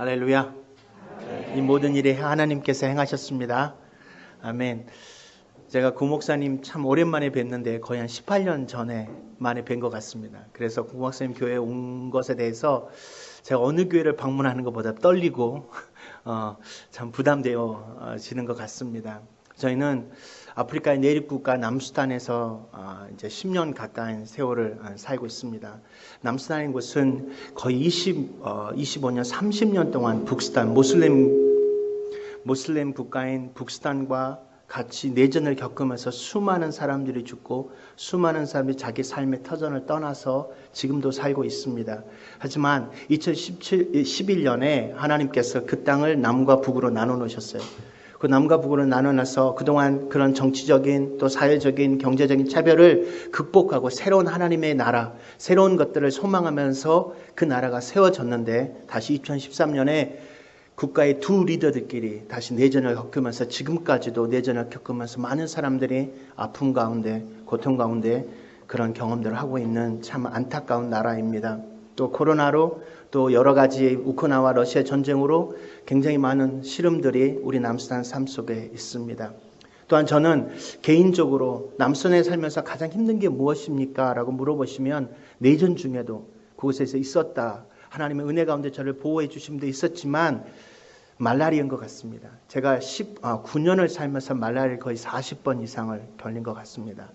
할렐루야. 이 모든 일이 하나님께서 행하셨습니다. 아멘. 제가 구 목사님 참 오랜만에 뵀는데 거의 한 18년 전에 만에 뵌 것 같습니다. 그래서 구 목사님 교회에 온 것에 대해서 제가 어느 교회를 방문하는 것보다 떨리고 참 부담되어지는 것 같습니다. 저희는 아프리카의 내륙국가 남수단에서 이제 10년 가까이 세월을 살고 있습니다. 남수단인 곳은 거의 25년, 30년 동안 북수단, 모슬렘 국가인 북수단과 같이 내전을 겪으면서 수많은 사람들이 죽고 수많은 사람들이 자기 삶의 터전을 떠나서 지금도 살고 있습니다. 하지만 2011년에 하나님께서 그 땅을 남과 북으로 나눠 놓으셨어요. 그 남과 북으로 나눠놔서 그동안 그런 정치적인 또 사회적인 경제적인 차별을 극복하고 새로운 하나님의 나라, 새로운 것들을 소망하면서 그 나라가 세워졌는데 다시 2013년에 국가의 두 리더들끼리 다시 내전을 겪으면서 지금까지도 내전을 겪으면서 많은 사람들이 아픔 가운데 고통 가운데 그런 경험들을 하고 있는 참 안타까운 나라입니다. 또 코로나로 또 여러 가지 우크라이나와 러시아 전쟁으로 굉장히 많은 시름들이 우리 남수단 삶 속에 있습니다. 또한 저는 개인적으로 남수단에 살면서 가장 힘든 게 무엇입니까? 라고 물어보시면 내전 중에도 그곳에서 있었다. 하나님의 은혜 가운데 저를 보호해 주심도 있었지만 말라리아인 것 같습니다. 제가 19년을 살면서 말라리아를 거의 40번 이상을 걸린 것 같습니다.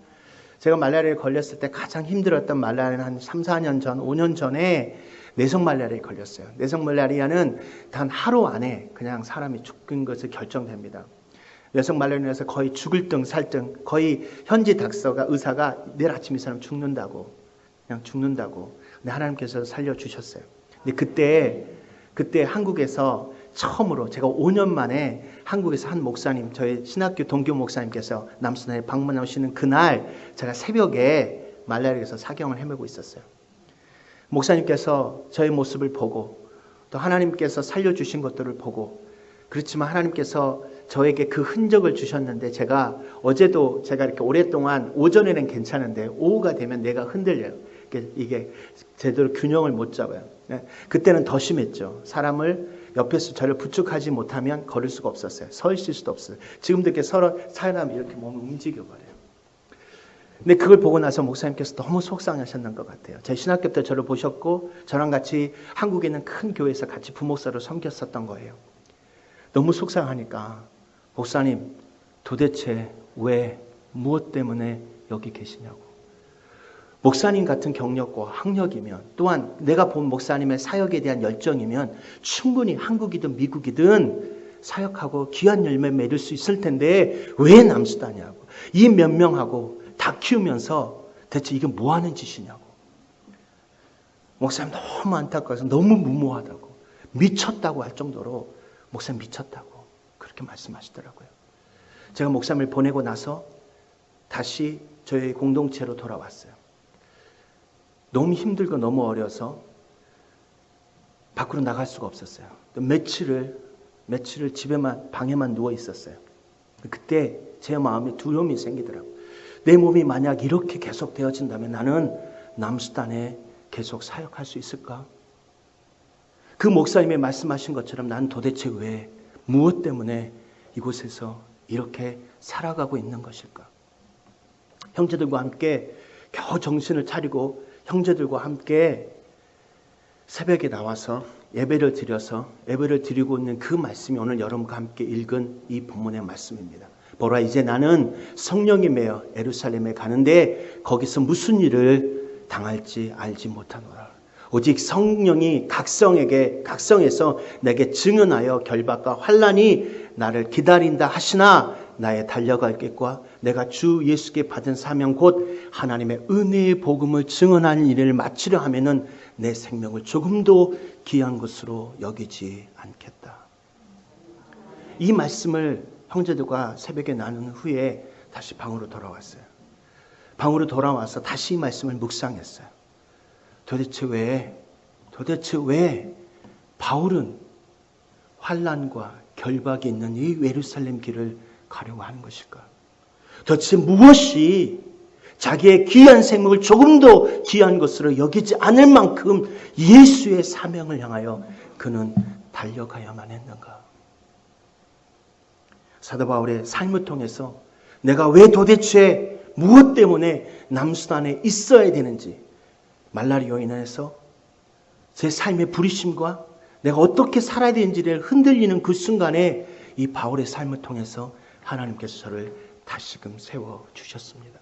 제가 말라리아에 걸렸을 때 가장 힘들었던 말라리아는 한 3, 4년 전, 5년 전에 내성 말라리아에 걸렸어요. 내성 말라리아는 단 하루 안에 그냥 사람이 죽은 것을 결정됩니다. 내성 말라리아에서 거의 죽을 등 살 등 거의 현지 의사가 내일 아침 이 사람 죽는다고 그냥 죽는다고. 근데 하나님께서 살려주셨어요. 근데 그때 한국에서 처음으로 제가 5년 만에 한국에서 한 목사님, 저희 신학교 동교 목사님께서 남수단에 방문하시는 그날 제가 새벽에 말라리아에서 사경을 헤매고 있었어요. 목사님께서 저의 모습을 보고 또 하나님께서 살려주신 것들을 보고 그렇지만 하나님께서 저에게 그 흔적을 주셨는데 제가 어제도 제가 이렇게 오랫동안 오전에는 괜찮은데 오후가 되면 내가 흔들려요. 이게 제대로 균형을 못 잡아요. 그때는 더 심했죠. 사람을 옆에서 저를 부축하지 못하면 걸을 수가 없었어요. 서 있을 수도 없어요. 지금도 이렇게 서로 사람이 이렇게 몸을 움직여버려요. 근데 그걸 보고 나서 목사님께서 너무 속상하셨는 것 같아요. 제 신학교 때 저를 보셨고 저랑 같이 한국에 있는 큰 교회에서 같이 부목사로 섬겼었던 거예요. 너무 속상하니까 목사님 도대체 왜 무엇 때문에 여기 계시냐고. 목사님 같은 경력과 학력이면 또한 내가 본 목사님의 사역에 대한 열정이면 충분히 한국이든 미국이든 사역하고 귀한 열매 맺을 수 있을 텐데 왜 남수다냐고. 이 몇 명하고 다 키우면서 대체 이게 뭐 하는 짓이냐고. 목사님 너무 안타까워서 너무 무모하다고 미쳤다고 할 정도로 목사님 미쳤다고 그렇게 말씀하시더라고요. 제가 목사님을 보내고 나서 다시 저희 공동체로 돌아왔어요. 너무 힘들고 너무 어려서 밖으로 나갈 수가 없었어요. 며칠을 방에만 누워 있었어요. 그때 제 마음에 두려움이 생기더라고요. 내 몸이 만약 이렇게 계속 되어진다면 나는 남수단에 계속 사역할 수 있을까? 그 목사님이 말씀하신 것처럼 난 도대체 왜 무엇 때문에 이곳에서 이렇게 살아가고 있는 것일까? 형제들과 함께 겨우 정신을 차리고 형제들과 함께 새벽에 나와서 예배를 드리고 있는 그 말씀이 오늘 여러분과 함께 읽은 이 본문의 말씀입니다. 보라 이제 나는 성령이 매여 예루살렘에 가는데 거기서 무슨 일을 당할지 알지 못하노라. 오직 성령이 각성에서 내게 증언하여 결박과 환난이 나를 기다린다 하시나 나의 달려갈 길과 내가 주 예수께 받은 사명 곧 하나님의 은혜의 복음을 증언하는 일을 마치려 하면은 내 생명을 조금도 귀한 것으로 여기지 않겠다. 이 말씀을 형제들과 새벽에 나눈 후에 다시 방으로 돌아왔어요. 방으로 돌아와서 다시 이 말씀을 묵상했어요. 도대체 왜 바울은 환난과 결박이 있는 이 예루살렘 길을 가려고 하는 것일까? 도대체 무엇이 자기의 귀한 생명을 조금도 귀한 것으로 여기지 않을 만큼 예수의 사명을 향하여 그는 달려가야만 했는가? 사도 바울의 삶을 통해서 내가 왜 도대체 무엇 때문에 남수단에 있어야 되는지, 말라리아로 인해서 제 삶의 부르심과 내가 어떻게 살아야 되는지를 흔들리는 그 순간에 이 바울의 삶을 통해서 하나님께서 저를 다시금 세워주셨습니다.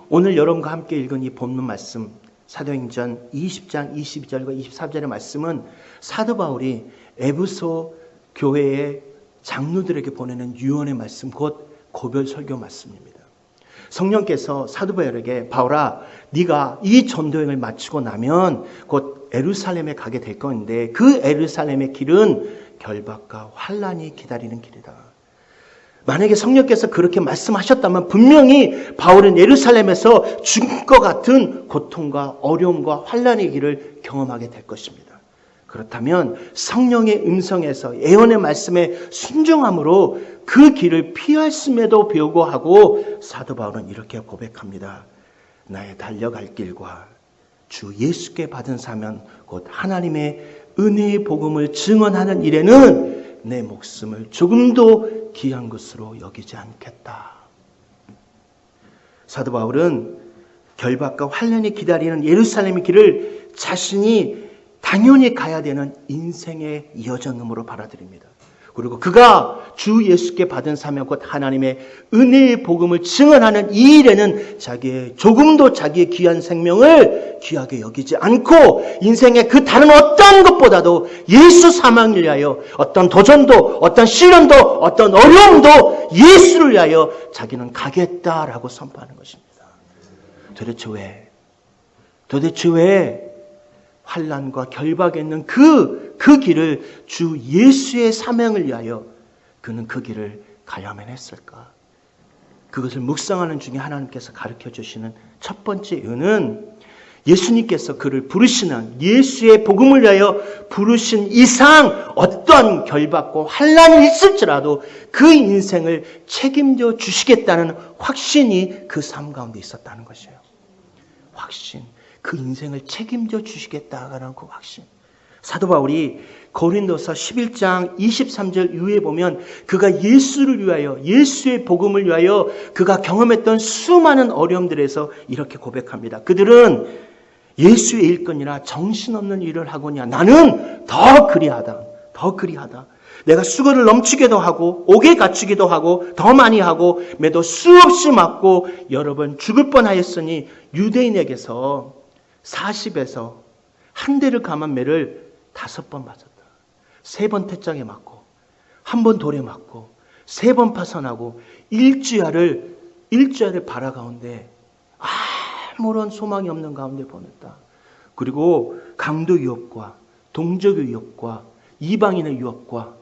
오늘 여러분과 함께 읽은 이 본문 말씀, 사도행전 20장 22절과 24절의 말씀은 사도 바울이 에베소 교회의 장로들에게 보내는 유언의 말씀, 곧 고별 설교 말씀입니다. 성령께서 사도 바울에게 바울아, 네가 이 전도여행을 마치고 나면 곧 예루살렘에 가게 될 건데 그 예루살렘의 길은 결박과 환난이 기다리는 길이다. 만약에 성령께서 그렇게 말씀하셨다면 분명히 바울은 예루살렘에서 죽을 것 같은 고통과 어려움과 환난의 길을 경험하게 될 것입니다. 그렇다면 성령의 음성에서 예언의 말씀에 순종함으로 그 길을 피했음에도 불구하고 사도 바울은 이렇게 고백합니다. 나의 달려갈 길과 주 예수께 받은 사명 곧 하나님의 은혜의 복음을 증언하는 일에는 내 목숨을 조금도 귀한 것으로 여기지 않겠다. 사도 바울은 결박과 환난이 기다리는 예루살렘의 길을 자신이 당연히 가야 되는 인생의 여정으로 받아들입니다. 그리고 그가 주 예수께 받은 사명 곧 하나님의 은혜의 복음을 증언하는 이 일에는 조금도 자기의 귀한 생명을 귀하게 여기지 않고 인생의 그 다른 어떤 것보다도 예수 사명을 위하여 어떤 도전도 어떤 시련도 어떤 어려움도 예수를 위하여 자기는 가겠다라고 선포하는 것입니다. 도대체 왜 환난과 결박에 있는 그 길을 주 예수의 사명을 위하여 그는 그 길을 가야만 했을까? 그것을 묵상하는 중에 하나님께서 가르쳐 주시는 첫 번째 이유는 예수님께서 그를 부르시는 예수의 복음을 위하여 부르신 이상 어떤 결박과 환난이 있을지라도 그 인생을 책임져 주시겠다는 확신이 그 삶 가운데 있었다는 것이에요. 확신. 그 인생을 책임져 주시겠다는 그 확신. 사도 바울이 고린도서 11장 23절 이후에 보면 그가 예수를 위하여 예수의 복음을 위하여 그가 경험했던 수많은 어려움들에서 이렇게 고백합니다. 그들은 예수의 일꾼이나 정신없는 일을 하거냐 나는 더 그리하다. 내가 수고를 넘치게도 하고 옥에 갇히기도 하고 더 많이 하고 매도 수없이 맞고 여러 번 죽을 뻔하였으니 유대인에게서 40에서 한 대를 감한 매를 5번 맞았다. 3번 태장에 맞고 1번 돌에 맞고 3번 파선하고 일주야를 바라 가운데 아무런 소망이 없는 가운데 보냈다. 그리고 강도 유업과 동족의 유업과 이방인의 유업과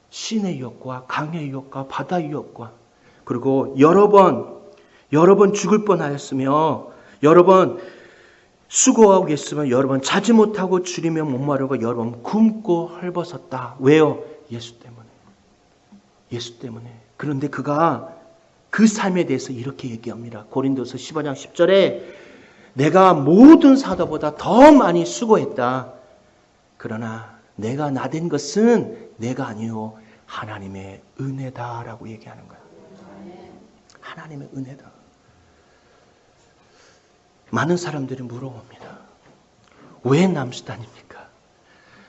신의 유업과 강의 유업과 바다의 유업과 그리고 여러 번 죽을 뻔하였으며 여러 번 수고하고 있으면 여러 번 자지 못하고 줄이며 목마르고 여러 번 굶고 헐벗었다. 왜요? 예수 때문에. 그런데 그가 그 삶에 대해서 이렇게 얘기합니다. 고린도서 15장 10절에 내가 모든 사도보다 더 많이 수고했다. 그러나 내가 나된 것은 내가 아니요 하나님의 은혜다라고 얘기하는 거야. 하나님의 은혜다. 많은 사람들이 물어봅니다. 왜 남수단입니까?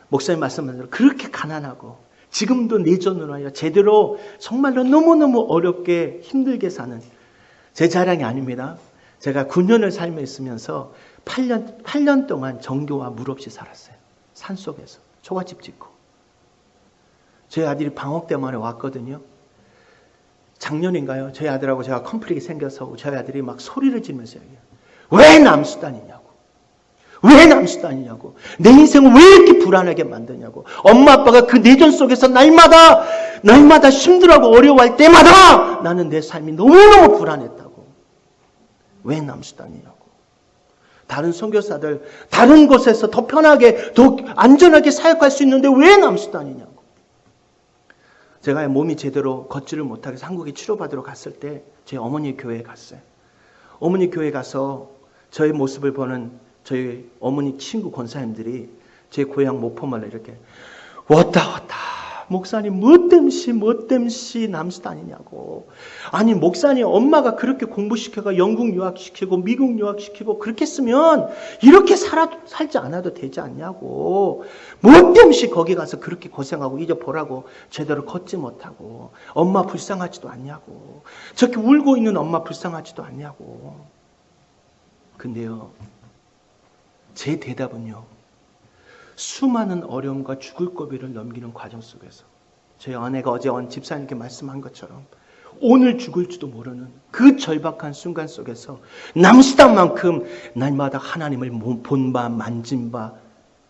목사님 말씀한 대로 그렇게 가난하고 지금도 내전으로 하여 제대로 정말로 너무너무 어렵게 힘들게 사는 제 자랑이 아닙니다. 제가 9년을 삶에 있으면서 8년 동안 정교와 물 없이 살았어요. 산속에서 초가집 짓고. 저희 아들이 방학 때문에 왔거든요. 작년인가요? 저희 아들하고 제가 컨플릭이 생겨서 저희 아들이 막 소리를 지르면서 얘기해요. 왜 남수단이냐고. 내 인생을 왜 이렇게 불안하게 만드냐고. 엄마 아빠가 그 내전 속에서 날마다 힘들어하고 어려워할 때마다 나는 내 삶이 너무너무 불안했다고. 왜 남수단이냐고. 다른 선교사들 다른 곳에서 더 편하게 더 안전하게 사역할 수 있는데 왜 남수단이냐고. 제가 몸이 제대로 걷지를 못하게 한국에 치료받으러 갔을 때 제 어머니 교회에 갔어요. 어머니 교회에 가서 저의 모습을 보는 저희 어머니 친구 권사님들이 제 고향 목포말로 이렇게 왔다 목사님 뭐 땜시 남수 다니냐고. 아니 목사님 엄마가 그렇게 공부시켜가 영국 유학시키고 미국 유학시키고 그렇게 했으면 이렇게 살지 않아도 되지 않냐고. 뭐 땜시 거기 가서 그렇게 고생하고 이제 보라고 제대로 걷지 못하고 엄마 불쌍하지도 않냐고. 저렇게 울고 있는 엄마 불쌍하지도 않냐고. 근데요, 제 대답은요, 수많은 어려움과 죽을 고비를 넘기는 과정 속에서 저희 아내가 어제 집사님께 말씀한 것처럼 오늘 죽을지도 모르는 그 절박한 순간 속에서 남수단만큼 날마다 하나님을 본 바 만진 바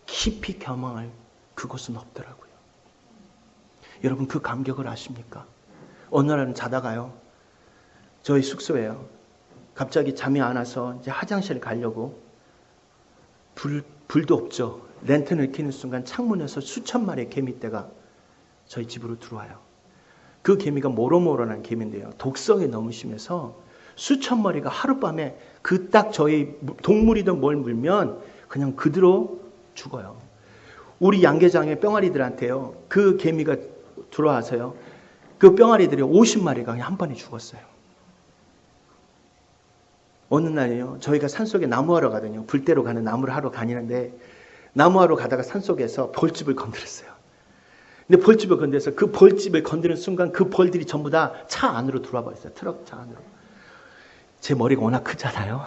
깊이 경험할 그곳은 없더라고요. 여러분 그 감격을 아십니까? 어느 날은 자다가요, 저희 숙소에요, 갑자기 잠이 안 와서 이제 화장실 가려고 불도 없죠. 랜턴을 켜는 순간 창문에서 수천 마리의 개미떼가 저희 집으로 들어와요. 그 개미가 모로모로라는 개미인데요, 독성이 너무 심해서 수천 마리가 하룻밤에 그 딱 저희 동물이든 뭘 물면 그냥 그대로 죽어요. 우리 양계장의 뿅아리들한테요, 그 개미가 들어와서요, 그 뿅아리들이 50마리가 그냥 한 번에 죽었어요. 어느 날이요, 저희가 산속에 나무하러 가거든요. 불대로 가는 나무를 하러 다니는데 나무하러 가다가 산속에서 벌집을 건드렸어요. 근데 벌집을 건드려서 그 벌집을 건드리는 순간 그 벌들이 전부 다 차 안으로 들어와 버렸어요. 트럭 차 안으로. 제 머리가 워낙 크잖아요.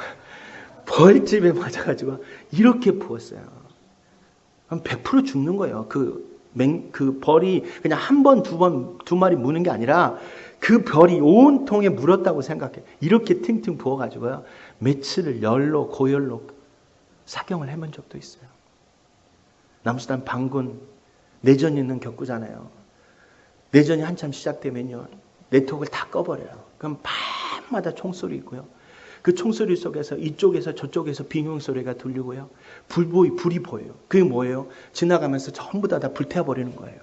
벌집에 맞아가지고 이렇게 부었어요. 그럼 100% 죽는 거예요. 그 벌이 그냥 한 번, 두 마리 무는 게 아니라 그 별이 온통에 물었다고 생각해. 이렇게 팅팅 부어가지고요, 며칠을 열로 고열로 사경을 해본 적도 있어요. 남수단 방군 내전 있는 격구잖아요. 내전이 한참 시작되면요, 네트워크를 다 꺼버려요. 그럼 밤마다 총소리 있고요, 그 총소리 속에서 이쪽에서 저쪽에서 빙용소리가 들리고요, 불이 보여요. 그게 뭐예요? 지나가면서 전부 다 불태워버리는 거예요.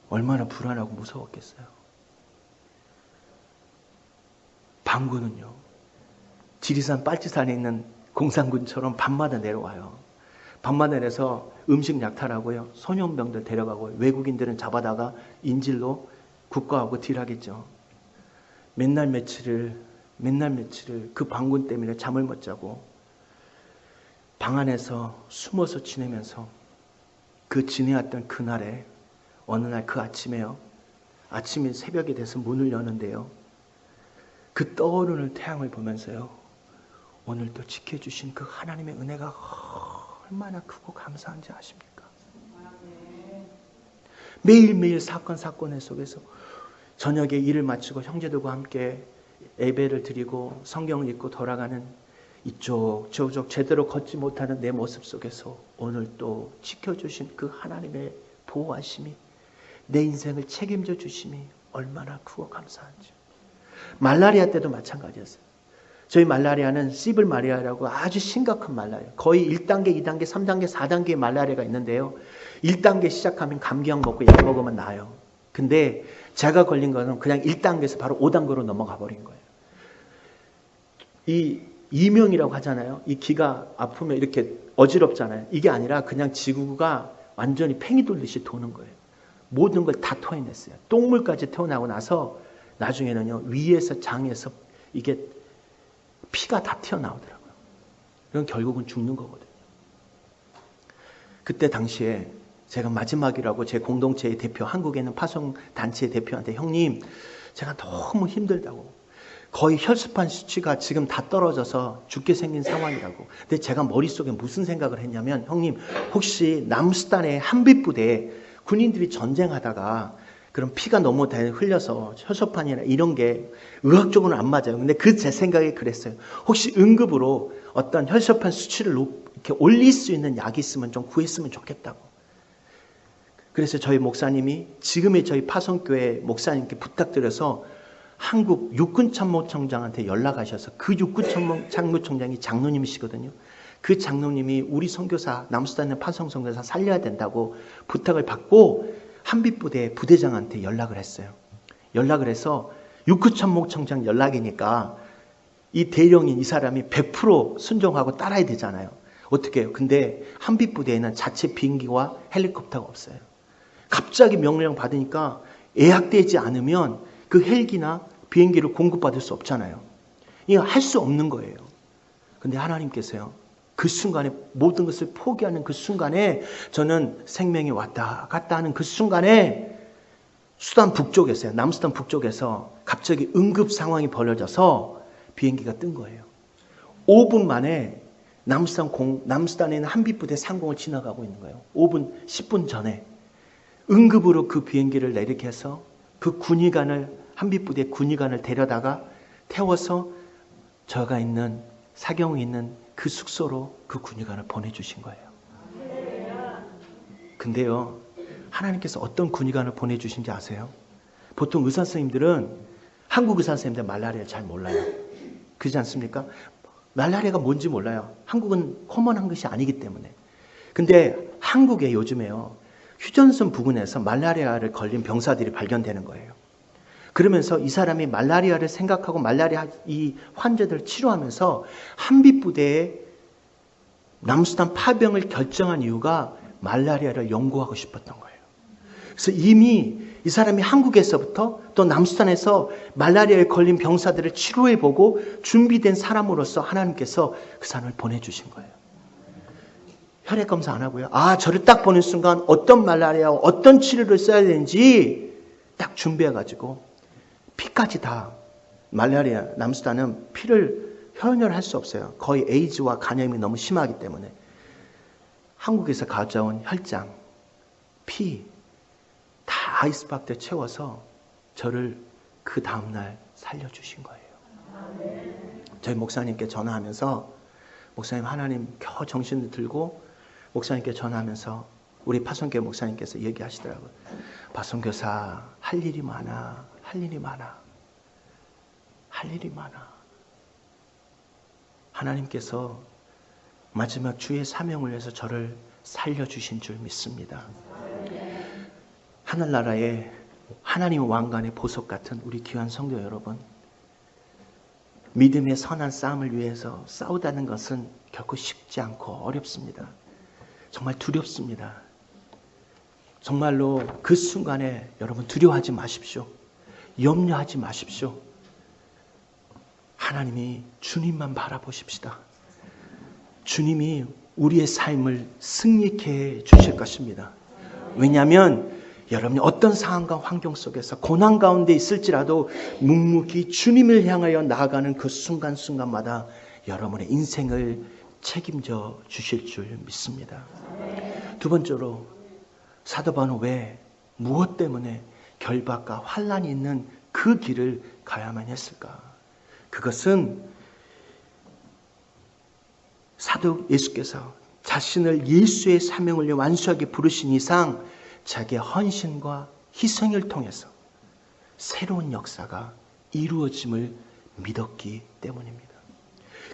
얼마나 불안하고 무서웠겠어요. 방군은요, 지리산 빨치산에 있는 공산군처럼 밤마다 내려와요. 밤마다 내려서 음식 약탈하고요, 소년병들 데려가고, 외국인들은 잡아다가 인질로 국가하고 딜하겠죠. 맨날 며칠을 그 방군 때문에 잠을 못 자고 방 안에서 숨어서 지내면서 그 지내왔던 그날에 어느 날 그 아침에요, 아침이 새벽이 돼서 문을 여는데요, 그 떠오르는 태양을 보면서요, 오늘 또 지켜주신 그 하나님의 은혜가 얼마나 크고 감사한지 아십니까? 매일매일 사건의 속에서 저녁에 일을 마치고 형제들과 함께 예배를 드리고 성경을 읽고 돌아가는 이쪽 저쪽 제대로 걷지 못하는 내 모습 속에서 오늘 또 지켜주신 그 하나님의 보호하심이, 내 인생을 책임져 주심이 얼마나 크고 감사한지. 말라리아 때도 마찬가지였어요. 저희 말라리아는 시블 말라리아라고 아주 심각한 말라리아, 거의 1단계, 2단계, 3단계, 4단계의 말라리아가 있는데요, 1단계 시작하면 감기약 먹고 약 먹으면 나아요. 근데 제가 걸린 거는 그냥 1단계에서 바로 5단계로 넘어가 버린 거예요. 이 이명이라고 하잖아요. 이 기가 아프면 이렇게 어지럽잖아요. 이게 아니라 그냥 지구가 완전히 팽이 돌듯이 도는 거예요. 모든 걸 다 토해냈어요. 똥물까지 태어나고 나서 나중에는요, 위에서 장에서 이게 피가 다 튀어나오더라고요. 그럼 결국은 죽는 거거든요. 그때 당시에 제가 마지막이라고 제 공동체의 대표, 한국에 있는 파송단체의 대표한테, 형님 제가 너무 힘들다고, 거의 혈소판 수치가 지금 다 떨어져서 죽게 생긴 상황이라고. 근데 제가 머릿속에 무슨 생각을 했냐면, 형님 혹시 남수단의 한빛부대에 군인들이 전쟁하다가 그런 피가 너무 흘려서 혈소판이나 이런 게 의학적으로는 안 맞아요. 근데 제 생각에 그랬어요. 혹시 응급으로 어떤 혈소판 수치를 이렇게 올릴 수 있는 약이 있으면 좀 구했으면 좋겠다고. 그래서 저희 목사님이 지금의 저희 파송교회 목사님께 부탁드려서 한국 육군참모총장한테 연락하셔서, 그 육군참모총장이 장로님이시거든요. 그 장로님이 우리 선교사, 남수단의 파송 선교사 살려야 된다고 부탁을 받고 한빛부대 부대장한테 연락을 했어요. 연락을 해서 육군참모총장 연락이니까 이 대령인 이 사람이 100% 순종하고 따라야 되잖아요. 어떻게 해요? 근데 한빛부대에는 자체 비행기와 헬리콥터가 없어요. 갑자기 명령 받으니까 예약되지 않으면 그 헬기나 비행기를 공급받을 수 없잖아요. 이거 할 수 없는 거예요. 근데 하나님께서요, 그 순간에 모든 것을 포기하는 그 순간에 저는 생명이 왔다 갔다 하는 그 순간에 수단 북쪽에서요, 남수단 북쪽에서 갑자기 응급 상황이 벌어져서 비행기가 뜬 거예요. 5분 만에 남수단에 있는 한빛부대 상공을 지나가고 있는 거예요. 5분, 10분 전에 응급으로 그 비행기를 내리게 해서 그 군의관을, 한빛부대 군의관을 데려다가 태워서 저가 있는 사경에 있는 그 숙소로 그 군의관을 보내주신 거예요. 근데요, 하나님께서 어떤 군의관을 보내주신지 아세요? 보통 의사 선생님들은, 한국 의사 선생님들 말라리아를 잘 몰라요. 그렇지 않습니까? 말라리아가 뭔지 몰라요. 한국은 코먼한 것이 아니기 때문에. 근데 한국에 요즘에요, 휴전선 부근에서 말라리아를 걸린 병사들이 발견되는 거예요. 그러면서 이 사람이 말라리아를 생각하고 말라리아 이 환자들을 치료하면서 한빛부대의 남수단 파병을 결정한 이유가 말라리아를 연구하고 싶었던 거예요. 그래서 이미 이 사람이 한국에서부터 또 남수단에서 말라리아에 걸린 병사들을 치료해보고 준비된 사람으로서 하나님께서 그 사람을 보내주신 거예요. 혈액 검사 안 하고요. 저를 딱 보는 순간 어떤 말라리아와 어떤 치료를 써야 되는지 딱 준비해가지고 피까지 다, 말라리아, 남수단은 피를 혈연할 수 없어요. 거의 에이즈와 간염이 너무 심하기 때문에. 한국에서 가져온 혈장, 피, 다 아이스박스에 채워서 저를 그 다음날 살려주신 거예요. 저희 목사님께 전화하면서, 목사님, 하나님 겨우 정신을 들고 목사님께 전화하면서 우리 파송교회 목사님께서 얘기하시더라고요. 파송교사, 할 일이 많아. 할 일이 많아. 할 일이 많아. 하나님께서 마지막 주의 사명을 위해서 저를 살려주신 줄 믿습니다. 하늘나라의 하나님 왕관의 보석 같은 우리 귀한 성도 여러분, 믿음의 선한 싸움을 위해서 싸우다는 것은 결코 쉽지 않고 어렵습니다. 정말 두렵습니다. 정말로 그 순간에 여러분 두려워하지 마십시오. 염려하지 마십시오. 하나님이 주님만 바라보십시다. 주님이 우리의 삶을 승리케 해 주실 것입니다. 왜냐하면 여러분이 어떤 상황과 환경 속에서 고난 가운데 있을지라도 묵묵히 주님을 향하여 나아가는 그 순간순간마다 여러분의 인생을 책임져 주실 줄 믿습니다. 두 번째로, 사도 바울은 왜, 무엇 때문에 결박과 환난이 있는 그 길을 가야만 했을까? 그것은 사도 예수께서 자신을 예수의 사명을 위해 완수하게 부르신 이상 자기의 헌신과 희생을 통해서 새로운 역사가 이루어짐을 믿었기 때문입니다.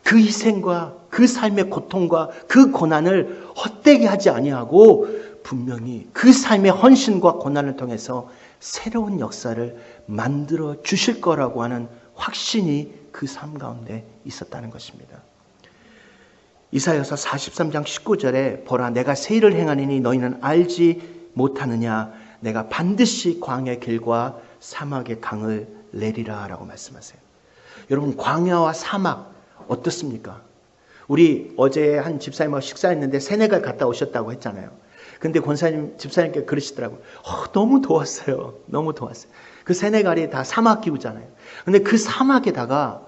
그 희생과 그 삶의 고통과 그 고난을 헛되게 하지 아니하고 분명히 그 삶의 헌신과 고난을 통해서 새로운 역사를 만들어 주실 거라고 하는 확신이 그 삶 가운데 있었다는 것입니다. 이사야서 43장 19절에 보라, 내가 새 일을 행하리니 너희는 알지 못하느냐, 내가 반드시 광야의 길과 사막의 강을 내리라 라고 말씀하세요. 여러분, 광야와 사막 어떻습니까? 우리 어제 한 집사님하고 식사했는데 세네갈 갔다 오셨다고 했잖아요. 근데 권사님, 집사님께 그러시더라고요. 너무 더웠어요. 너무 더웠어요. 그 세네갈이 다 사막 기후잖아요. 근데 그 사막에다가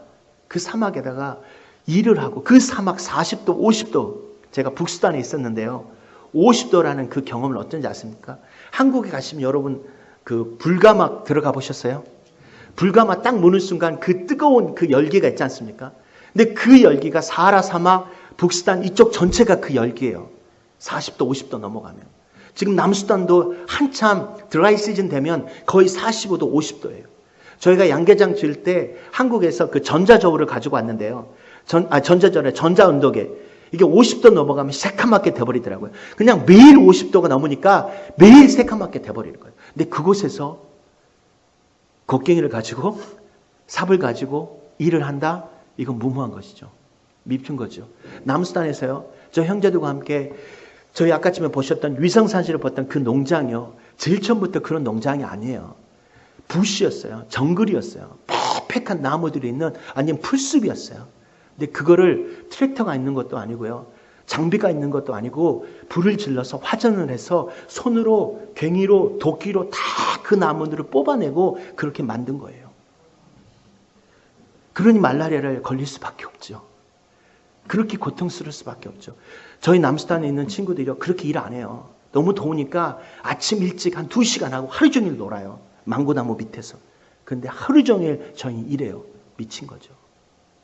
일을 하고, 그 사막 40도, 50도, 제가 북수단에 있었는데요. 50도라는 그 경험을 어떤지 아십니까? 한국에 가시면 여러분 그 불가막 들어가 보셨어요? 불가막 딱 무는 순간 그 뜨거운 그 열기가 있지 않습니까? 근데 그 열기가 사하라 사막, 북수단 이쪽 전체가 그 열기예요. 40도, 50도 넘어가면. 지금 남수단도 한참 드라이 시즌 되면 거의 45도, 50도예요. 저희가 양계장 지을 때 한국에서 그 전자저울을 가지고 왔는데요. 전자운동계. 이게 50도 넘어가면 새카맣게 돼버리더라고요. 그냥 매일 50도가 넘으니까 매일 새카맣게 돼버리는 거예요. 근데 그곳에서 곡괭이를 가지고, 삽을 가지고 일을 한다? 이건 무모한 것이죠. 미친 거죠. 남수단에서요, 저 형제들과 함께 저희 아까쯤에 보셨던 위성사진을 봤던 그 농장이요. 제일 처음부터 그런 농장이 아니에요. 부시였어요. 정글이었어요. 빽빽한 나무들이 있는 아니면 풀숲이었어요. 근데 그거를 트랙터가 있는 것도 아니고요. 장비가 있는 것도 아니고 불을 질러서 화전을 해서 손으로 괭이로 도끼로 다 그 나무들을 뽑아내고 그렇게 만든 거예요. 그러니 말라리아를 걸릴 수밖에 없죠. 그렇게 고통스러울 수밖에 없죠. 저희 남수단에 있는 친구들이요. 그렇게 일 안 해요. 너무 더우니까 아침 일찍 한 2시간 하고 하루 종일 놀아요. 망고나무 밑에서. 그런데 하루 종일 저희 일해요. 미친 거죠.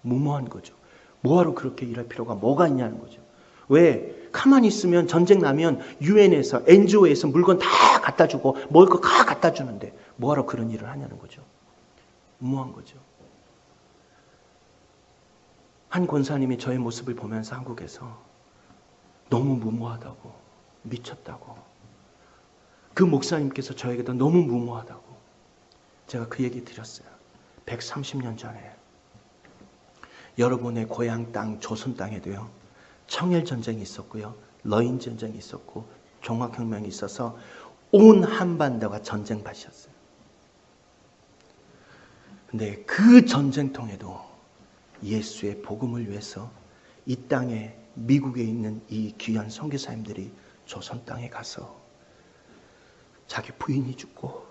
무모한 거죠. 뭐하러 그렇게 일할 필요가 뭐가 있냐는 거죠. 왜? 가만히 있으면 전쟁 나면 유엔에서 NGO에서 물건 다 갖다 주고 먹을 거 다 갖다 주는데 뭐하러 그런 일을 하냐는 거죠. 무모한 거죠. 한 권사님이 저의 모습을 보면서 한국에서 너무 무모하다고, 미쳤다고, 그 목사님께서 저에게도 너무 무모하다고 제가 그 얘기 드렸어요. 130년 전에 여러분의 고향 땅 조선 땅에도요. 청일전쟁이 있었고요. 러인전쟁이 있었고 종합혁명이 있어서 온 한반도가 전쟁밭이었어요. 근데 그 전쟁통에도 예수의 복음을 위해서 이 땅에 미국에 있는 이 귀한 선교사님들이 조선 땅에 가서 자기 부인이 죽고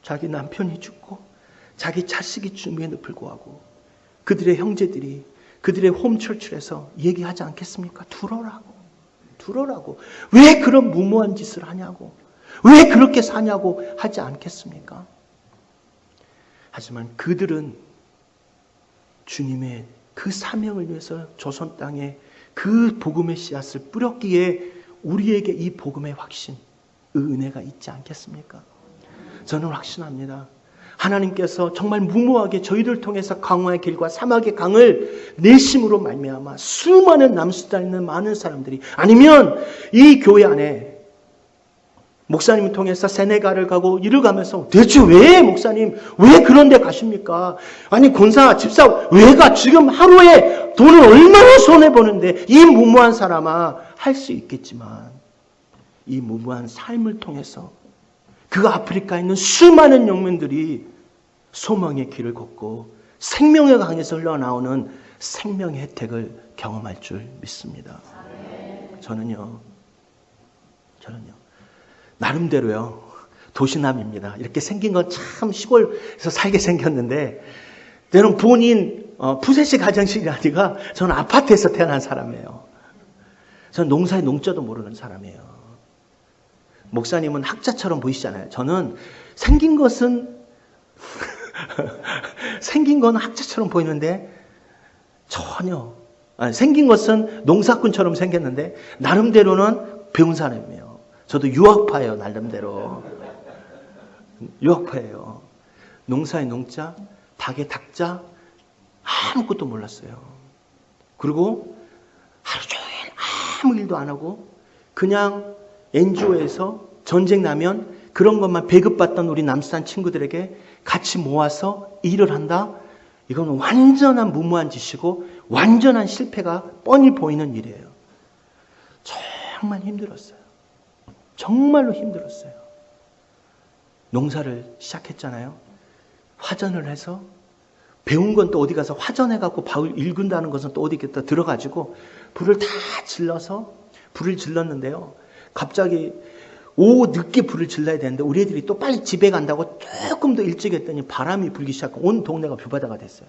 자기 남편이 죽고 자기 자식이 죽음에도 불구하고 그들의 형제들이 그들의 홈철출에서 얘기하지 않겠습니까? 두려라고. 왜 그런 무모한 짓을 하냐고. 왜 그렇게 사냐고 하지 않겠습니까? 하지만 그들은 주님의 그 사명을 위해서 조선 땅에 그 복음의 씨앗을 뿌렸기에 우리에게 이 복음의 확신, 은혜가 있지 않겠습니까? 저는 확신합니다. 하나님께서 정말 무모하게 저희를 통해서 강화의 길과 사막의 강을 내심으로 말미암아 수많은 남수단에 있는 많은 사람들이 아니면 이 교회 안에 목사님을 통해서 세네갈을 가고 이를 가면서 대체 왜 목사님 왜 그런 데 가십니까? 아니 권사 집사 왜가 지금 하루에 돈을 얼마나 손해보는데 이 무모한 사람아 할 수 있겠지만 이 무모한 삶을 통해서 그 아프리카에 있는 수많은 영혼들이 소망의 길을 걷고 생명의 강에서 흘러나오는 생명의 혜택을 경험할 줄 믿습니다. 저는요 나름대로요 도시남입니다. 이렇게 생긴 건 참 시골에서 살게 생겼는데 저는 본인 푸세식 가정식이 아니라 저는 아파트에서 태어난 사람이에요. 저는 농사의 농자도 모르는 사람이에요. 목사님은 학자처럼 보이시잖아요. 저는 생긴 것은 생긴 건 학자처럼 보이는데 전혀 생긴 것은 농사꾼처럼 생겼는데 나름대로는 배운 사람이에요. 저도 유학파예요. 나름대로 유학파예요. 농사의 농자, 닭의 닭자 아무것도 몰랐어요. 그리고 하루 종일 아무 일도 안 하고 그냥 NGO에서 전쟁 나면 그런 것만 배급받던 우리 남수단 친구들에게 같이 모아서 일을 한다? 이건 완전한 무모한 짓이고 완전한 실패가 뻔히 보이는 일이에요. 정말 힘들었어요. 정말로 힘들었어요. 농사를 시작했잖아요. 화전을 해서 배운 건 또 어디 가서 화전해갖고 밥을 일군다는 것은 또 어디 또 들어가지고 불을 다 질러서 불을 질렀는데요. 갑자기 오후 늦게 불을 질러야 되는데 우리 애들이 또 빨리 집에 간다고 조금 더 일찍 했더니 바람이 불기 시작하고 온 동네가 뷰바다가 됐어요.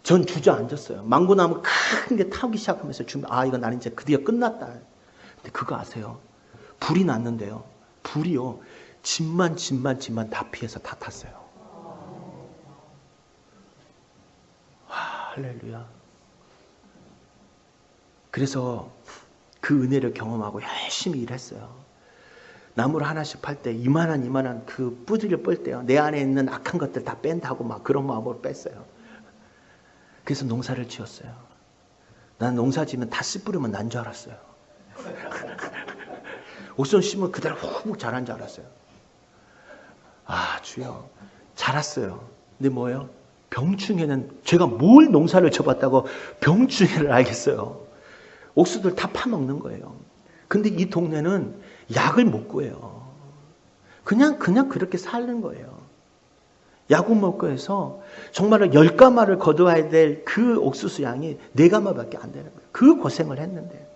전 주저앉았어요. 망고나무 큰 게 타기 시작하면서 이거 나는 이제 드디어 끝났다. 근데 그거 아세요? 불이 났는데요. 불이요. 집만 다 피해서 다 탔어요. 와, 할렐루야. 그래서 그 은혜를 경험하고 열심히 일했어요. 나무를 하나씩 팔 때 이만한 그 뿌리를 뺄 때요. 내 안에 있는 악한 것들 다 뺀다고 막 그런 마음으로 뺐어요. 그래서 농사를 지었어요. 난 농사 지면 다 씨 뿌리면 난 줄 알았어요. 옥선 심으면 그대로 훅 자란 줄 알았어요. 아, 주여. 자랐어요. 근데 뭐예요? 병충해는 제가 뭘 농사를 쳐봤다고 병충해를 알겠어요. 옥수수들 다 파먹는 거예요. 근데 이 동네는 약을 못 구해요. 그냥 그렇게 사는 거예요. 약을 못 구해서 정말로 10가마를 거두어야 될 그 옥수수 양이 4가마밖에 안 되는 거예요. 그 고생을 했는데.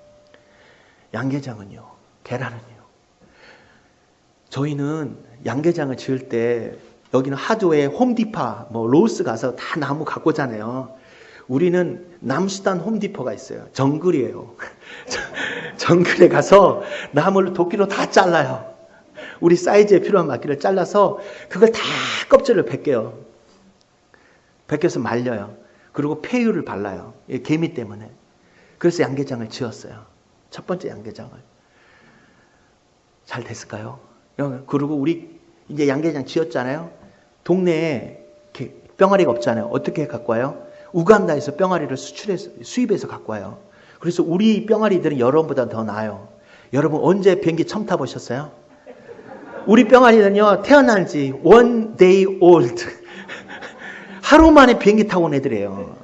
양계장은요, 계란은요. 저희는 양계장을 지을 때 여기는 하도에 홈디파, 로스 가서 다 나무 갖고 오잖아요. 우리는 남수단 홈디포가 있어요. 정글이에요. 정글에 가서 나무를 도끼로 다 잘라요. 우리 사이즈에 필요한 만큼을 잘라서 그걸 다 껍질을 벗겨요. 벗겨서 말려요. 그리고 폐유를 발라요. 개미 때문에. 그래서 양계장을 지었어요. 첫 번째 양계장을. 잘 됐을까요? 그리고 우리 이제 양계장 지었잖아요. 동네에 병아리가 없잖아요. 어떻게 갖고 와요? 우간다에서 병아리를 수입해서 갖고 와요. 그래서 우리 병아리들은 여러분보다 더 나아요. 여러분 언제 비행기 처음 타보셨어요? 우리 병아리는요, 태어난 지 one day old. 하루 만에 비행기 타고 온 애들이에요.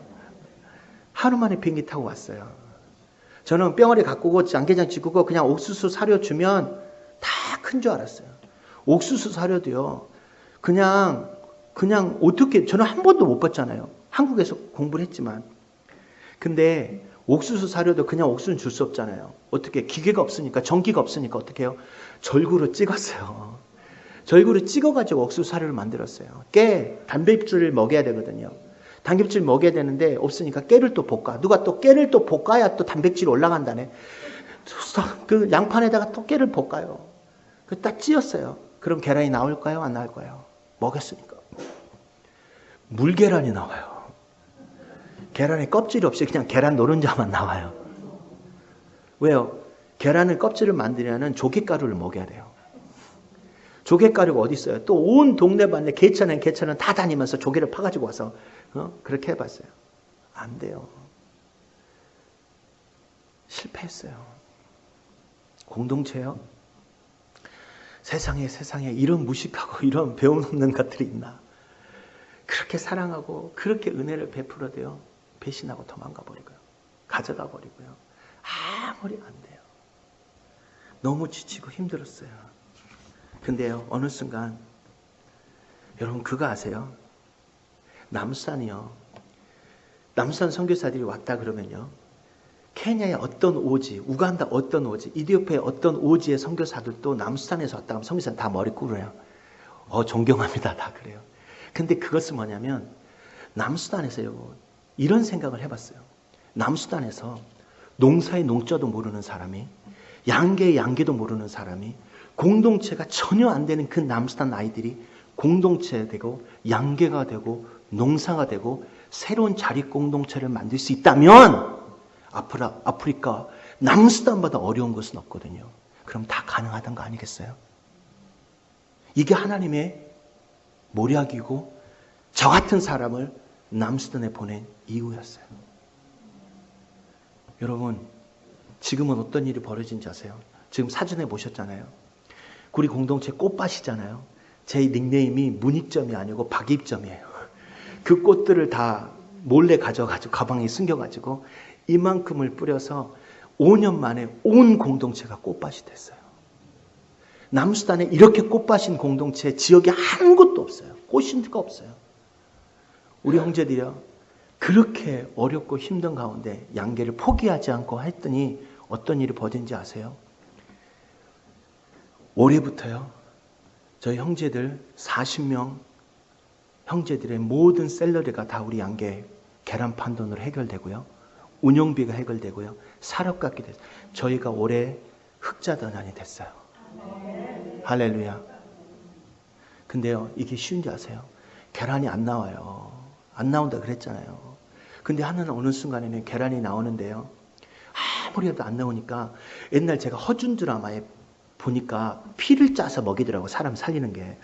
하루 만에 비행기 타고 왔어요. 저는 병아리 갖고 오고 양계장 짓고 그냥 옥수수 사료 주면 다 큰 줄 알았어요. 옥수수 사료도요, 그냥 어떻게, 저는 한 번도 못 봤잖아요. 한국에서 공부를 했지만. 근데 옥수수 사료도 그냥 옥수수는 줄 수 없잖아요. 어떻게, 기계가 없으니까, 전기가 없으니까 어떻게 해요? 절구로 찍었어요. 절구로 찍어가지고 옥수수 사료를 만들었어요. 단백질을 먹여야 되거든요. 단백질 먹여야 되는데 없으니까 깨를 또 볶아. 누가 또 깨를 또 볶아야 또 단백질이 올라간다네. 그 양판에다가 또 깨를 볶아요. 그 딱 찧었어요. 그럼 계란이 나올까요? 안 나올까요? 먹였으니까. 물계란이 나와요. 계란에 껍질이 없이 그냥 계란 노른자만 나와요. 왜요? 계란을 껍질을 만들려면 조개가루를 먹여야 돼요. 조개가루가 어디 있어요? 또 온 동네반네 개천은 다 다니면서 조개를 파가지고 와서 그렇게 해봤어요. 안 돼요. 실패했어요. 공동체요? 세상에 이런 무식하고 이런 배움없는 것들이 있나? 그렇게 사랑하고 그렇게 은혜를 베풀어도요, 배신하고 도망가 버리고요, 가져가 버리고요. 아무리 안 돼요. 너무 지치고 힘들었어요. 근데요, 어느 순간 여러분 그거 아세요? 남수산이요. 남수산 선교사들이 왔다 그러면요, 케냐의 어떤 오지, 우간다 어떤 오지, 이디오피아의 어떤 오지의 선교사들도 남수산에서 왔다 하면 선교사들 다 머리 꿇어요. 존경합니다. 다 그래요. 근데 그것은 뭐냐면, 남수단에서요, 이런 생각을 해봤어요. 남수단에서 농사의 농자도 모르는 사람이, 양계의 양계도 모르는 사람이, 공동체가 전혀 안 되는 그 남수단 아이들이 공동체가 되고 양계가 되고 농사가 되고 새로운 자립 공동체를 만들 수 있다면 아프리카 남수단보다 어려운 것은 없거든요. 그럼 다 가능하단 거 아니겠어요? 이게 하나님의 모략이고 저 같은 사람을 남수단에 보낸 이유였어요. 여러분, 지금은 어떤 일이 벌어진지 아세요? 지금 사진에 보셨잖아요. 우리 공동체 꽃밭이잖아요. 제 닉네임이 문익점이 아니고 박입점이에요. 그 꽃들을 다 몰래 가져가지고 가방에 숨겨가지고 이만큼을 뿌려서 5년 만에 온 공동체가 꽃밭이 됐어요. 남수단에 이렇게 꽃밭인 공동체 지역에 한 곳도 없어요. 꽃인 데가 없어요. 우리 형제들이요, 그렇게 어렵고 힘든 가운데 양계를 포기하지 않고 했더니 어떤 일이 벌어진지 아세요? 올해부터요, 저희 형제들 40명 형제들의 모든 샐러리가 다 우리 양계 계란 판 돈으로 해결되고요, 운영비가 해결되고요, 사료값이 됐어요. 저희가 올해 흑자단원이 됐어요. 할렐루야. 근데요, 이게 쉬운지 아세요? 계란이 안 나와요. 안 나온다 그랬잖아요. 근데 하나는 어느 순간에는 계란이 나오는데요, 아무리 해도 안 나오니까, 옛날 제가 허준 드라마에 보니까 피를 짜서 먹이더라고, 사람 살리는 게.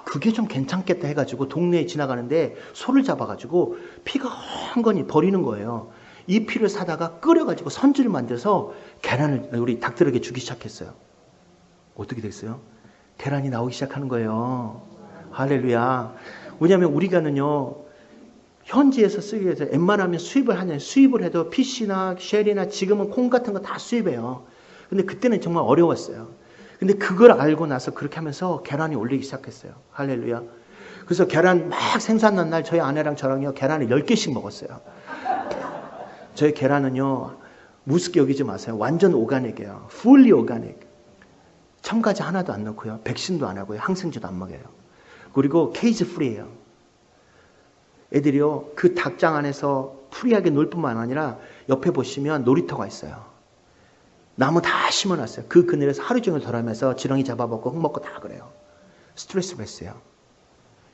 그게 좀 괜찮겠다 해가지고 동네에 지나가는데 소를 잡아가지고 피가 헝건히 버리는 거예요. 이 피를 사다가 끓여가지고 선주를 만들어서 계란을 우리 닭들에게 주기 시작했어요. 어떻게 됐어요? 계란이 나오기 시작하는 거예요. 할렐루야. 왜냐하면 우리가는요, 현지에서 쓰기 위해서 웬만하면 수입을 하냐. 수입을 해도 PC나 쉘이나 지금은 콩 같은 거 다 수입해요. 근데 그때는 정말 어려웠어요. 근데 그걸 알고 나서 그렇게 하면서 계란이 올리기 시작했어요. 할렐루야. 그래서 계란 막 생산난 날 저희 아내랑 저랑요 계란을 10개씩 먹었어요. 저희 계란은요 무섭게 여기지 마세요. 완전 오가닉이에요. fully organic. 첨가제 하나도 안 넣고요. 백신도 안 하고요. 항생제도 안 먹여요. 그리고 케이지 프리예요. 애들이요 그 닭장 안에서 프리하게 놀 뿐만 아니라 옆에 보시면 놀이터가 있어요. 나무 다 심어놨어요. 그 그늘에서 하루 종일 돌아가면서 지렁이 잡아먹고 흙 먹고 다 그래요. 스트레스 받어요.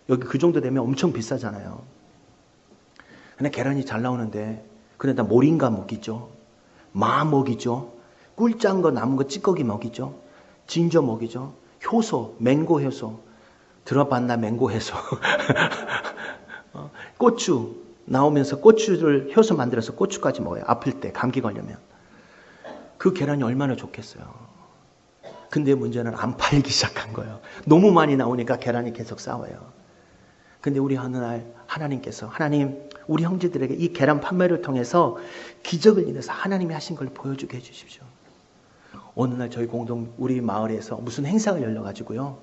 여기 그 정도 되면 엄청 비싸잖아요. 근데 계란이 잘 나오는데 그래다 모링가 먹이죠. 마 먹이죠. 꿀짠 거 남은 거 찌꺼기 먹이죠. 진저 먹이죠. 효소, 맹고 효소. 들어봤나 맹고 효소. 고추 나오면서 고추를 효소 만들어서 고추까지 먹어요. 아플 때 감기 걸리면. 그 계란이 얼마나 좋겠어요. 근데 문제는 안 팔기 시작한 거예요. 너무 많이 나오니까 계란이 계속 싸워요. 근데 우리 어느 날 하나님께서 하나님 우리 형제들에게 이 계란 판매를 통해서 기적을 인해서 하나님이 하신 걸 보여주게 해주십시오. 어느 날 저희 우리 마을에서 무슨 행사가 열려가지고요.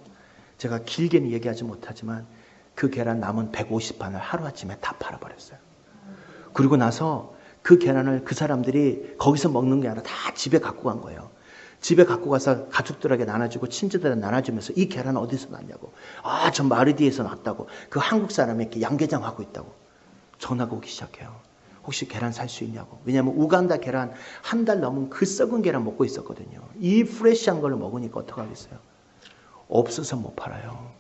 제가 길게는 얘기하지 못하지만 그 계란 남은 150판을 하루아침에 다 팔아버렸어요. 그리고 나서 그 계란을 그 사람들이 거기서 먹는 게 아니라 다 집에 갖고 간 거예요. 집에 갖고 가서 가족들에게 나눠주고 친지들한테 나눠주면서 이 계란은 어디서 났냐고. 아, 저 마르디에서 났다고. 그 한국 사람이 이렇게 양계장 하고 있다고. 전화가 오기 시작해요. 혹시 계란 살 수 있냐고. 왜냐하면 우간다 계란 한 달 넘은 그 썩은 계란 먹고 있었거든요. 이 프레시한 걸 먹으니까 어떡하겠어요. 없어서 못 팔아요.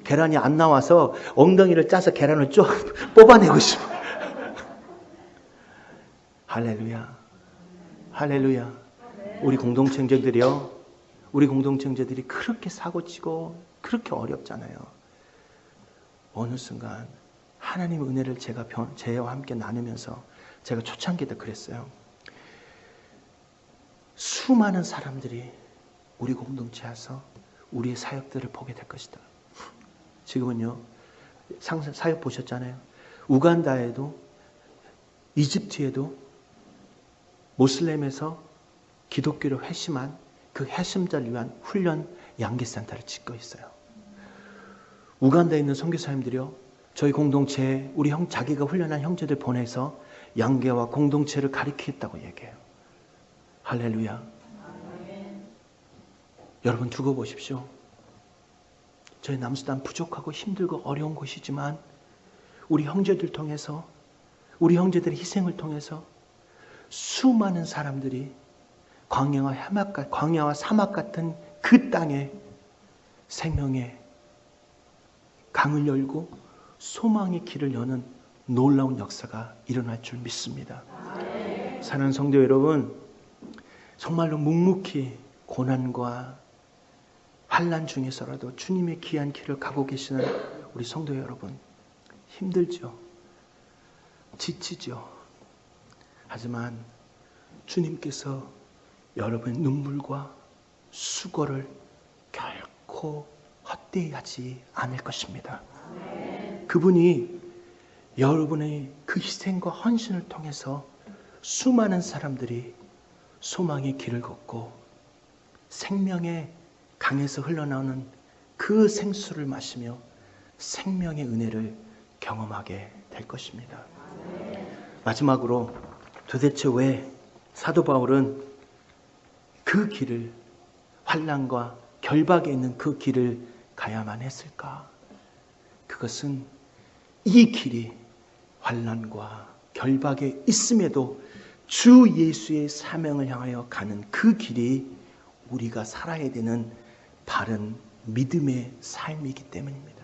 계란이 안 나와서 엉덩이를 짜서 계란을 쭉 뽑아내고 싶어요. 할렐루야. 할렐루야. 우리 공동체들이요. 우리 공동체들이 그렇게 사고치고 그렇게 어렵잖아요. 어느 순간 하나님의 은혜를 제가 제와 함께 나누면서 제가 초창기 때 그랬어요. 수많은 사람들이 우리 공동체에서 우리의 사역들을 보게 될 것이다. 지금은요. 사역 보셨잖아요. 우간다에도 이집트에도 모슬렘에서 기독교를 회심한 그 회심자를 위한 훈련 양계센터를 짓고 있어요. 우간다에 있는 선교사님들이요. 저희 공동체에 우리 자기가 훈련한 형제들 보내서 양계와 공동체를 가르치겠다고 얘기해요. 할렐루야. 여러분 두고 보십시오. 저희 남수단 부족하고 힘들고 어려운 곳이지만 우리 형제들 통해서 우리 형제들의 희생을 통해서 수많은 사람들이 광야와 사막 같은 그 땅에 생명의 강을 열고 소망의 길을 여는 놀라운 역사가 일어날 줄 믿습니다. 사랑하는 성도 여러분, 정말로 묵묵히 고난과 환난 중에서라도 주님의 귀한 길을 가고 계시는 우리 성도 여러분, 힘들죠. 지치죠. 하지만 주님께서 여러분의 눈물과 수고를 결코 헛되이 하지 않을 것입니다. 그분이 여러분의 그 희생과 헌신을 통해서 수많은 사람들이 소망의 길을 걷고 생명의 강에서 흘러나오는 그 생수를 마시며 생명의 은혜를 경험하게 될 것입니다. 마지막으로 도대체 왜 사도 바울은 그 길을 환난과 결박에 있는 그 길을 가야만 했을까? 그것은 이 길이 환난과 결박에 있음에도 주 예수의 사명을 향하여 가는 그 길이 우리가 살아야 되는 바른 믿음의 삶이기 때문입니다.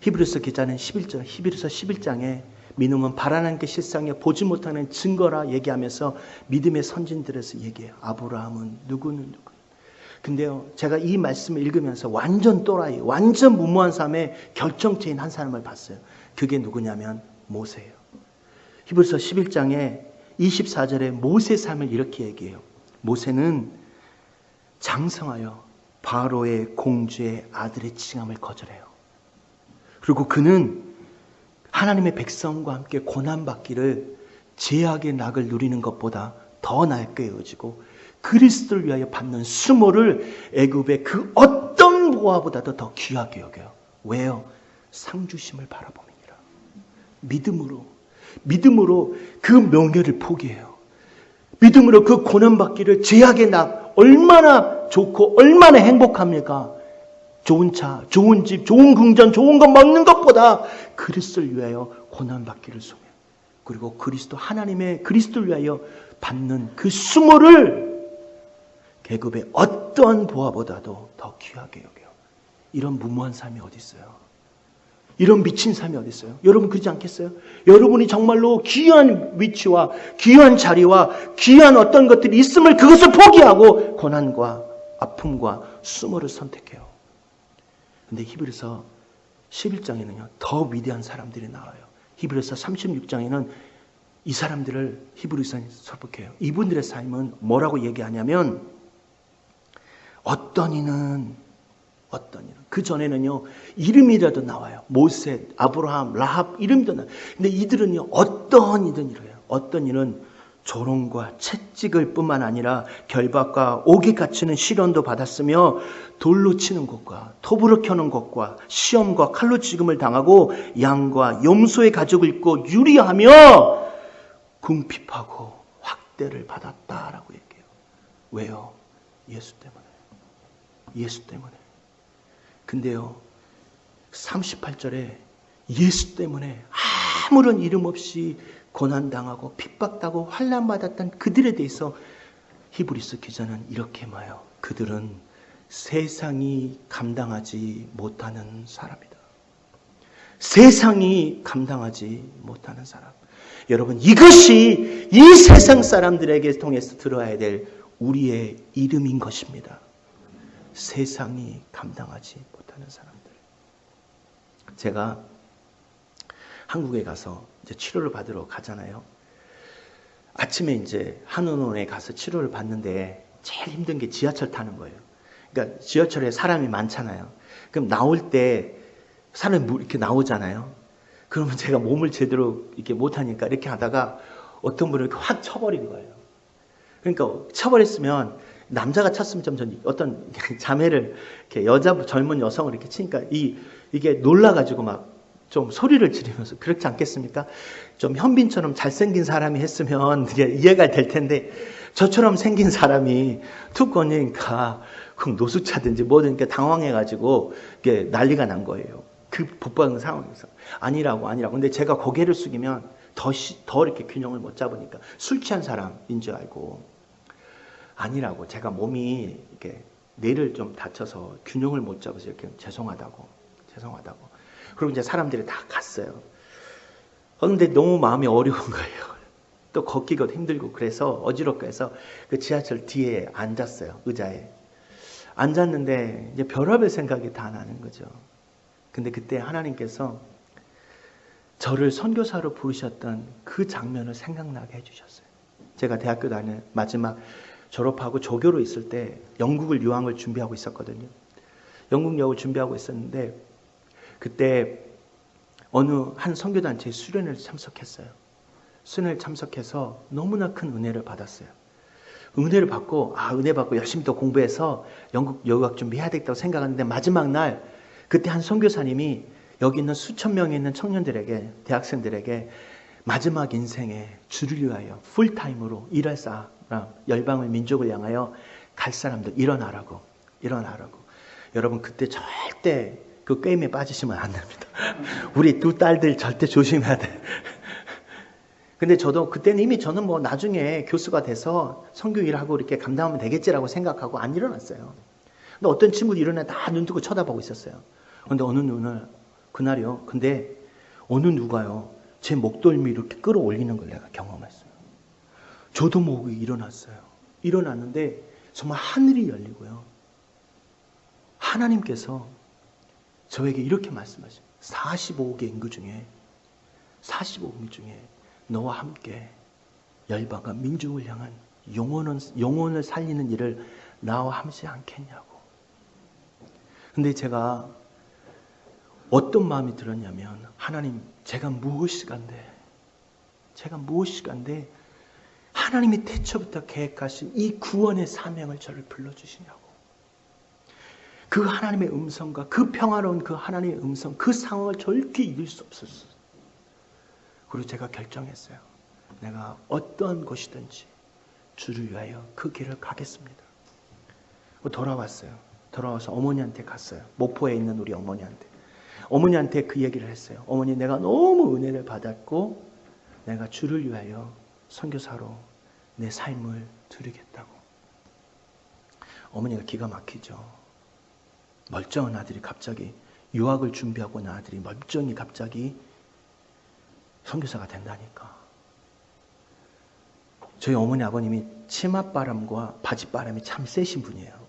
히브리서 기자는 11서 11장에 믿음은 바라는 게 실상에 보지 못하는 증거라 얘기하면서 믿음의 선진들에서 얘기해요. 아브라함은 누구는 누구. 근데요, 제가 이 말씀을 읽으면서 완전 또라이, 완전 무모한 삶의 결정체인 한 사람을 봤어요. 그게 누구냐면 모세예요. 히브리서 11장에 24절에 모세 삶을 이렇게 얘기해요. 모세는 장성하여 바로의 공주의 아들의 칭함을 거절해요. 그리고 그는 하나님의 백성과 함께 고난받기를 죄악의 낙을 누리는 것보다 더 낫게 여기고 그리스도를 위하여 받는 수모를 애굽의 그 어떤 보화보다도 더 귀하게 여겨요. 왜요? 상주심을 바라봄이니라. 믿음으로 그 명예를 포기해요. 믿음으로 그 고난받기를 죄악의 낙 얼마나 좋고 얼마나 행복합니까? 좋은 차, 좋은 집, 좋은 궁전, 좋은 것 먹는 것보다 그리스도를 위하여 고난받기를 소망해요. 그리고 하나님의 그리스도를 위하여 받는 그 수모를 계급의 어떠한 보화보다도 더 귀하게 여겨요. 이런 무모한 삶이 어디 있어요? 이런 미친 삶이 어디 있어요? 여러분 그러지 않겠어요? 여러분이 정말로 귀한 위치와 귀한 자리와 귀한 어떤 것들이 있음을 그것을 포기하고 고난과 아픔과 수모를 선택해요. 근데 히브리서 11장에는요 더 위대한 사람들이 나와요. 히브리서 36장에는 이 사람들을 히브리서에 설득해요. 이분들의 삶은 뭐라고 얘기하냐면 어떤 이는 그 전에는요 이름이라도 나와요. 모세, 아브라함, 라합 이름도 나와요. 근데 이들은요 어떤 이든 이래요. 어떤 이는 조롱과 채찍을 뿐만 아니라 결박과 옥에 갇히는 시련도 받았으며 돌로 치는 것과 톱으로 켜는 것과 시험과 칼로 죽임을 당하고 양과 염소의 가죽을 입고 유리하며 궁핍하고 학대를 받았다라고 얘기해요. 왜요? 예수 때문에. 근데요 38절에 예수 때문에 아무런 이름 없이 고난당하고 핍박당하고 환난받았던 그들에 대해서 히브리서 기자는 이렇게 말해요. 그들은 세상이 감당하지 못하는 사람이다. 세상이 감당하지 못하는 사람. 여러분 이것이 이 세상 사람들에게 통해서 들어야 될 우리의 이름인 것입니다. 세상이 감당하지 못하는 사람들. 제가 한국에 가서 이제 치료를 받으러 가잖아요. 아침에 이제 한의원에 가서 치료를 받는데 제일 힘든 게 지하철 타는 거예요. 그러니까 지하철에 사람이 많잖아요. 그럼 나올 때 사람이 이렇게 나오잖아요. 그러면 제가 몸을 제대로 이렇게 못하니까 이렇게 하다가 어떤 분을 이렇게 확 쳐버린 거예요. 그러니까 쳐버렸으면 남자가 쳤으면 좀 어떤 자매를 이렇게 여자 젊은 여성을 이렇게 치니까 이게 놀라가지고 막 좀 소리를 지르면서 그렇지 않겠습니까? 좀 현빈처럼 잘생긴 사람이 했으면 이해가 될 텐데 저처럼 생긴 사람이 툭 건이니까 그럼 노숙자든지 뭐든 당황해가지고 이게 난리가 난 거예요. 그 복받은 상황에서 아니라고. 근데 제가 고개를 숙이면 더 이렇게 균형을 못 잡으니까 술 취한 사람인 줄 알고 아니라고. 제가 몸이 이렇게 뇌를 좀 다쳐서 균형을 못 잡아서 이렇게 죄송하다고. 그리고 이제 사람들이 다 갔어요. 그런데 너무 마음이 어려운 거예요. 또 걷기가 힘들고 그래서 어지럽고 해서 그 지하철 뒤에 앉았어요. 의자에. 앉았는데 이제 별의별 생각이 다 나는 거죠. 근데 그때 하나님께서 저를 선교사로 부르셨던 그 장면을 생각나게 해주셨어요. 제가 대학교 다닐 마지막 졸업하고 조교로 있을 때 영국을 유학을 준비하고 있었거든요. 영국 유학을 준비하고 있었는데 그때 어느 한 선교단체에 수련회를 참석했어요. 수련회를 참석해서 너무나 큰 은혜를 받았어요. 은혜를 받고 은혜 받고 열심히 또 공부해서 영국 유학 준비해야 되겠다고 생각하는데 마지막 날 그때 한 선교사님이 여기 있는 수천 명이 있는 청년들에게 대학생들에게 마지막 인생에 주를 위하여 풀타임으로 일할 사람 열방의 민족을 향하여 갈 사람들 일어나라고. 여러분 그때 절대 그 게임에 빠지시면 안 됩니다. 우리 두 딸들 절대 조심해야 돼. 근데 저도 그때는 이미 저는 뭐 나중에 교수가 돼서 선교 일하고 이렇게 감당하면 되겠지라고 생각하고 안 일어났어요. 근데 어떤 친구도 일어나 다 눈 뜨고 쳐다보고 있었어요. 근데 그날이요. 근데 어느 누가요. 제 목덜미 이렇게 끌어올리는 걸 내가 경험했어요. 저도 모르고 일어났어요. 일어났는데 정말 하늘이 열리고요. 하나님께서 저에게 이렇게 말씀하십니다. 45개 인구 중에 너와 함께 열방과 민족을 향한 영혼을 살리는 일을 나와 함께 않겠냐고. 근데 제가 어떤 마음이 들었냐면 하나님 제가 무엇이간데 하나님이 태초부터 계획하신 이 구원의 사명을 저를 불러주시냐고. 그 하나님의 음성과 그 평화로운 그 하나님의 음성, 그 상황을 절대 이길 수 없었어요. 그리고 제가 결정했어요. 내가 어떠한 곳이든지 주를 위하여 그 길을 가겠습니다. 돌아왔어요. 돌아와서 어머니한테 갔어요. 목포에 있는 우리 어머니한테. 어머니한테 그 얘기를 했어요. 어머니, 내가 너무 은혜를 받았고 내가 주를 위하여 선교사로 내 삶을 드리겠다고. 어머니가 기가 막히죠. 멀쩡한 아들이 갑자기 유학을 준비하고 온 아들이 멀쩡히 갑자기 선교사가 된다니까. 저희 어머니 아버님이 치맛바람과 바지바람이 참 세신 분이에요.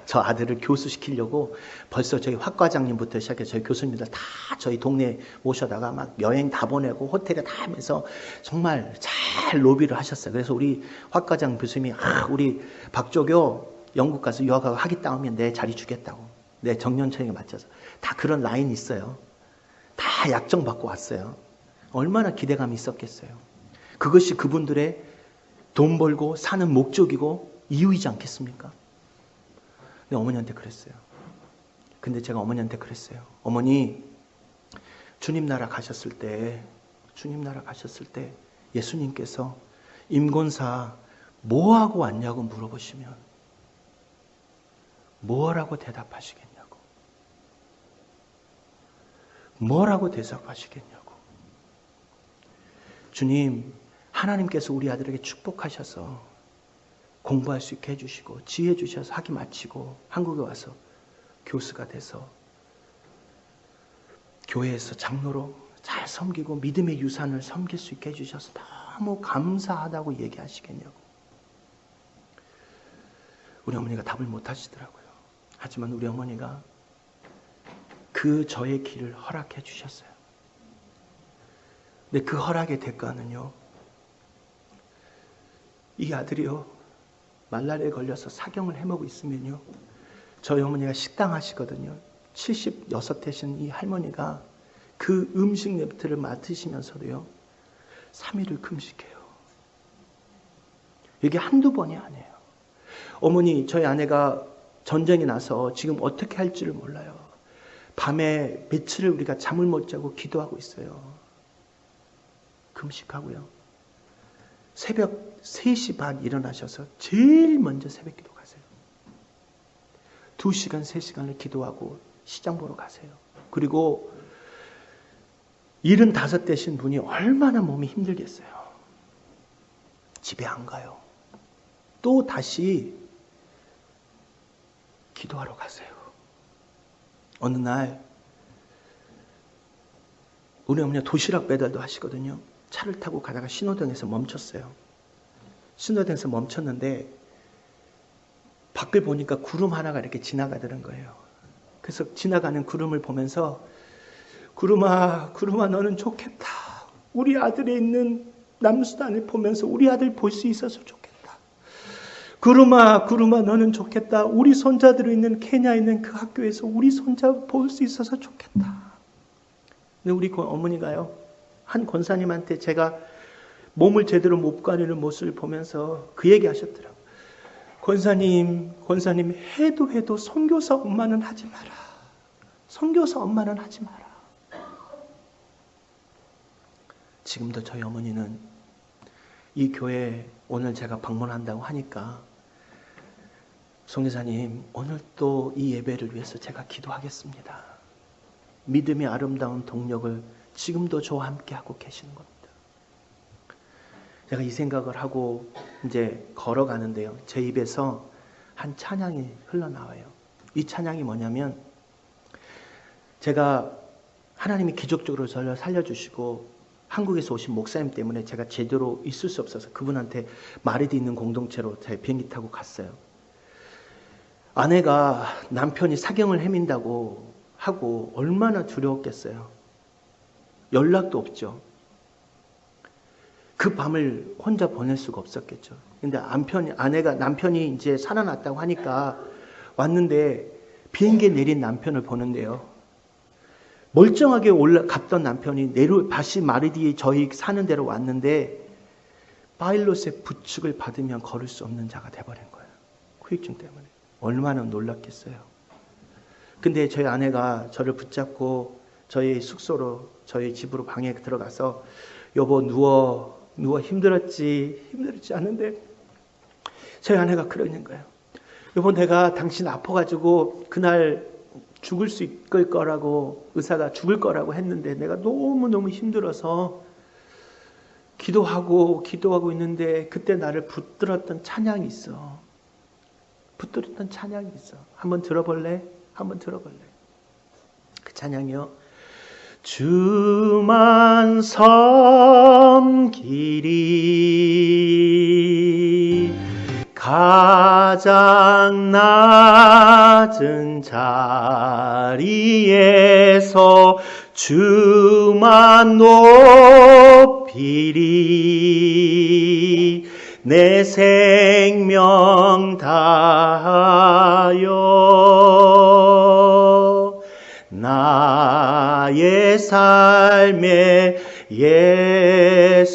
저 아들을 교수시키려고 벌써 저희 학과장님부터 시작해 저희 교수님들 다 저희 동네에 모셔다가 막 여행 다 보내고 호텔에 다 하면서 정말 잘 로비를 하셨어요. 그래서 우리 학과장 교수님이 우리 박조교 영국 가서 유학하고 하겠다 하면 내 자리 주겠다고. 내 정년퇴직에 맞춰서. 다 그런 라인이 있어요. 다 약정 받고 왔어요. 얼마나 기대감이 있었겠어요. 그것이 그분들의 돈 벌고 사는 목적이고 이유이지 않겠습니까? 근데 어머니한테 그랬어요. 근데 제가 어머니한테 그랬어요. 어머니, 주님 나라 가셨을 때 예수님께서 임권사 뭐하고 왔냐고 물어보시면 뭐라고 대답하시겠냐고. 뭐라고 대답하시겠냐고. 주님, 하나님께서 우리 아들에게 축복하셔서 공부할 수 있게 해주시고 지혜 주셔서 학위 마치고 한국에 와서 교수가 돼서 교회에서 장로로 잘 섬기고 믿음의 유산을 섬길 수 있게 해주셔서 너무 감사하다고 얘기하시겠냐고. 우리 어머니가 답을 못 하시더라고요. 하지만 우리 어머니가 그 저의 길을 허락해 주셨어요. 근데 그 허락의 대가는요, 이 아들이요 말라리아에 걸려서 사경을 해먹고 있으면요, 저희 어머니가 식당 하시거든요. 76되신 이 할머니가 그 음식 냄새를 맡으시면서도요 3일을 금식해요. 이게 한두 번이 아니에요. 어머니, 저희 아내가 전쟁이 나서 지금 어떻게 할지를 몰라요. 밤에 며칠을 우리가 잠을 못 자고 기도하고 있어요. 금식하고요. 새벽 3시 반 일어나셔서 제일 먼저 새벽 기도 가세요. 2시간, 3시간을 기도하고 시장 보러 가세요. 그리고 75 되신 분이 얼마나 몸이 힘들겠어요. 집에 안 가요. 또 다시 기도하러 가세요. 어느 날 우리 어머니가 도시락 배달도 하시거든요. 차를 타고 가다가 신호등에서 멈췄어요. 신호등에서 멈췄는데 밖을 보니까 구름 하나가 이렇게 지나가더란 거예요. 그래서 지나가는 구름을 보면서 구름아, 구름아 너는 좋겠다. 우리 아들이 있는 남수단을 보면서 우리 아들 볼 수 있어서 좋겠다. 구름아, 구름아 너는 좋겠다. 우리 손자들이 있는 케냐에 있는 그 학교에서 우리 손자 볼 수 있어서 좋겠다. 근데 우리 어머니가요, 한 권사님한테 제가 몸을 제대로 못 가리는 모습을 보면서 그 얘기 하셨더라고요. 권사님 해도 선교사 엄마는 하지 마라. 선교사 엄마는 하지 마라. 지금도 저희 어머니는 이 교회 오늘 제가 방문한다고 하니까 선교사님 오늘 또 이 예배를 위해서 제가 기도하겠습니다. 믿음의 아름다운 동력을 지금도 저와 함께 하고 계시는 겁니다. 제가 이 생각을 하고 이제 걸어가는데요. 제 입에서 한 찬양이 흘러나와요. 이 찬양이 뭐냐면, 제가 하나님이 기적적으로 저를 살려주시고 한국에서 오신 목사님 때문에 제가 제대로 있을 수 없어서 그분한테 마리디 있는 공동체로 제 비행기 타고 갔어요. 아내가 남편이 사경을 헤맨다고 하고 얼마나 두려웠겠어요. 연락도 없죠. 그 밤을 혼자 보낼 수가 없었겠죠. 근데 남편이 이제 살아났다고 하니까 왔는데 비행기에 내린 남편을 보는데요. 멀쩡하게 갔던 남편이 다시 마르디에 저희 사는 데로 왔는데 파일럿의 부축을 받으면 걸을 수 없는 자가 돼버린 거예요. 후유증 때문에. 얼마나 놀랐겠어요. 근데 저희 아내가 저를 붙잡고 저희 숙소로, 저희 집으로 방에 들어가서 여보 누워 힘들었지 않은데 저희 아내가 그러는 거예요. 여보 내가 당신 아파가지고 그날 죽을 수 있을 거라고, 의사가 죽을 거라고 했는데 내가 너무너무 힘들어서 기도하고 있는데 그때 나를 붙들었던 찬양이 있어. 붙들었던 찬양이 있어. 한번 들어볼래? 그 찬양이요. 주만 섬기리 가장 낮은 자리에서 주만 높이리 내 생명 다하여 나의 삶에 예수의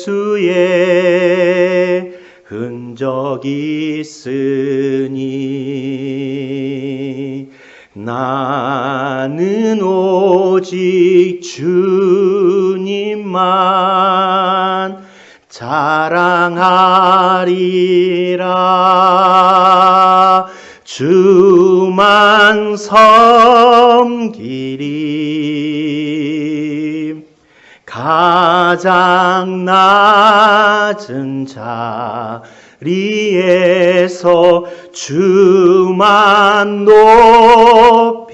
흔적이 있으니 나는 오직 주님만 자랑하리라 주만 섬기리 가장 낮은 자리에서 주만 높이리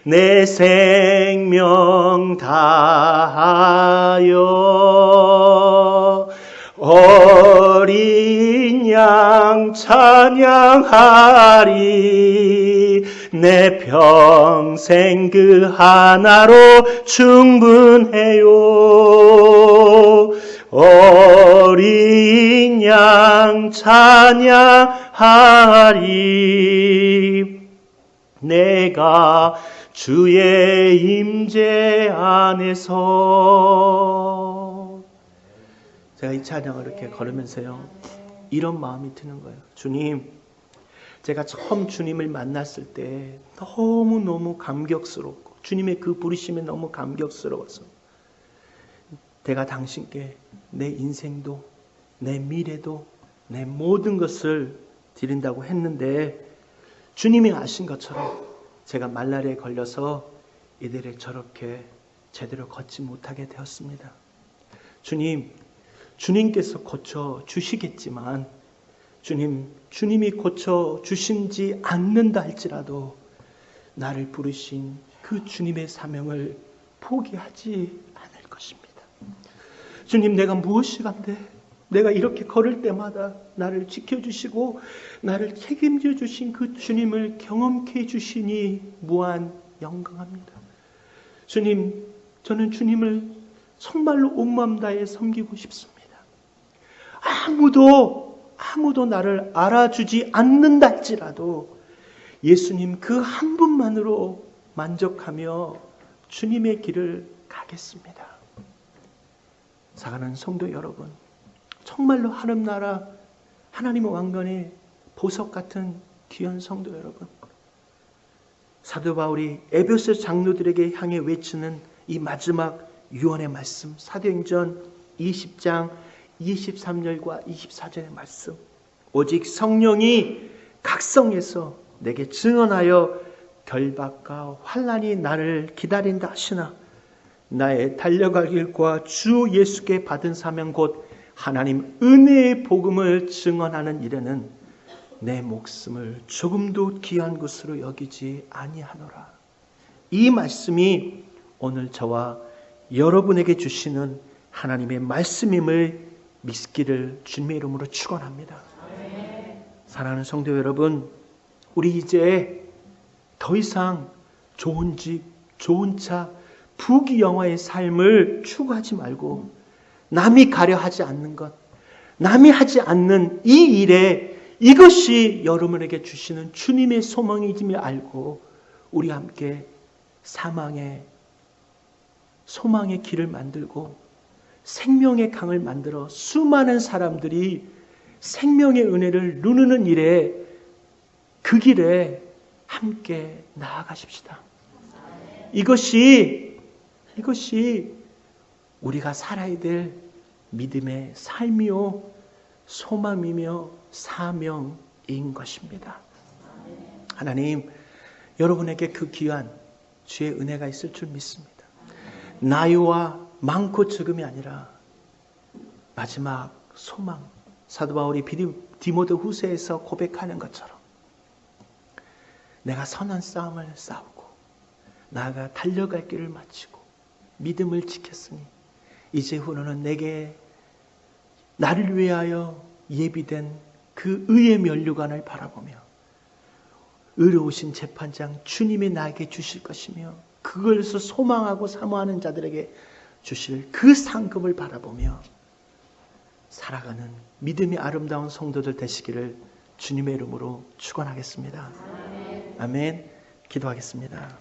내 생명 다하여 어린 양 찬양하리 내 평생 그 하나로 충분해요 어린 양 찬양하리 내가 주의 임재 안에서 제가 이 찬양을 이렇게 걸으면서요 이런 마음이 드는 거예요. 주님, 제가 처음 주님을 만났을 때 너무너무 감격스럽고 주님의 그 부르심에 너무 감격스러워서 내가 당신께 내 인생도 내 미래도 내 모든 것을 드린다고 했는데 주님이 아신 것처럼 제가 말라리아에 걸려서 이들을 저렇게 제대로 걷지 못하게 되었습니다. 주님께서 고쳐주시겠지만 주님이 고쳐주신지 않는다 할지라도 나를 부르신 그 주님의 사명을 포기하지 않을 것입니다. 주님, 내가 무엇이 간데 내가 이렇게 걸을 때마다 나를 지켜주시고 나를 책임져 주신 그 주님을 경험케 해주시니 무한 영광합니다. 주님, 저는 주님을 정말로 온 마음 다해 섬기고 싶습니다. 아무도 나를 알아주지 않는다 할지라도 예수님 그 한 분만으로 만족하며 주님의 길을 가겠습니다. 사랑하는 성도 여러분, 정말로 하늘나라 하나님의 왕관의 보석 같은 귀한 성도 여러분, 사도 바울이 에베소 장로들에게 향해 외치는 이 마지막 유언의 말씀, 사도행전 20장 23절과 24절의 말씀, 오직 성령이 각성해서 내게 증언하여 결박과 환난이 나를 기다린다 하시나 나의 달려갈 길과 주 예수께 받은 사명 곧 하나님 은혜의 복음을 증언하는 일에는 내 목숨을 조금도 귀한 것으로 여기지 아니하노라. 이 말씀이 오늘 저와 여러분에게 주시는 하나님의 말씀임을 믿기를 주님의 이름으로 축원합니다. 사랑하는 성도 여러분, 우리 이제 더 이상 좋은 집, 좋은 차, 부귀영화의 삶을 추구하지 말고 남이 가려 하지 않는 것, 남이 하지 않는 이 일에 이것이 여러분에게 주시는 주님의 소망이임을 알고 우리 함께 사망의 소망의 길을 만들고 생명의 강을 만들어 수많은 사람들이 생명의 은혜를 누리는 일에 그 길에 함께 나아가십시다. 이것이 우리가 살아야 될 믿음의 삶이요 소망이며 사명인 것입니다. 하나님, 여러분에게 그 귀한 주의 은혜가 있을 줄 믿습니다. 나이와 많고 적음이 아니라 마지막 소망, 사도 바울이 디모데 후서에서 고백하는 것처럼 내가 선한 싸움을 싸우고 나아가 달려갈 길을 마치고 믿음을 지켰으니 이제후로는 내게 나를 위하여 예비된 그 의의 면류관을 바라보며 의로우신 재판장 주님이 나에게 주실 것이며 그것을 소망하고 사모하는 자들에게 주실 그 상급을 바라보며 살아가는 믿음이 아름다운 성도들 되시기를 주님의 이름으로 축원하겠습니다. 아멘. 기도하겠습니다.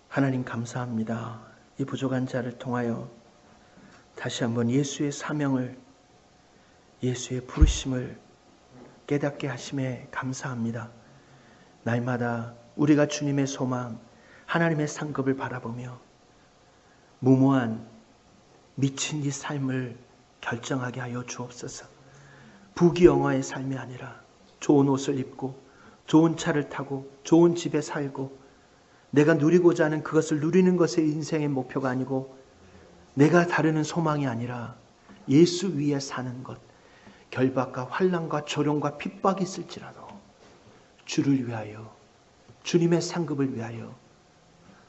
하나님 감사합니다. 이 부족한 자를 통하여 다시 한번 예수의 사명을, 예수의 부르심을 깨닫게 하심에 감사합니다. 날마다 우리가 주님의 소망, 하나님의 상급을 바라보며 무모한 미친 이 삶을 결정하게 하여 주옵소서. 부귀영화의 삶이 아니라 좋은 옷을 입고 좋은 차를 타고 좋은 집에 살고 내가 누리고자 하는 그것을 누리는 것이 인생의 목표가 아니고 내가 다루는 소망이 아니라 예수 위에 사는 것, 결박과 환난과 조롱과 핍박이 있을지라도 주를 위하여 주님의 상급을 위하여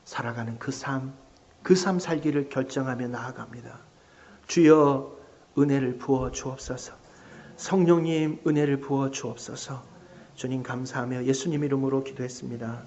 살아가는 그 삶 살기를 결정하며 나아갑니다. 주여 은혜를 부어 주옵소서. 성령님 은혜를 부어 주옵소서. 주님 감사하며 예수님 이름으로 기도했습니다.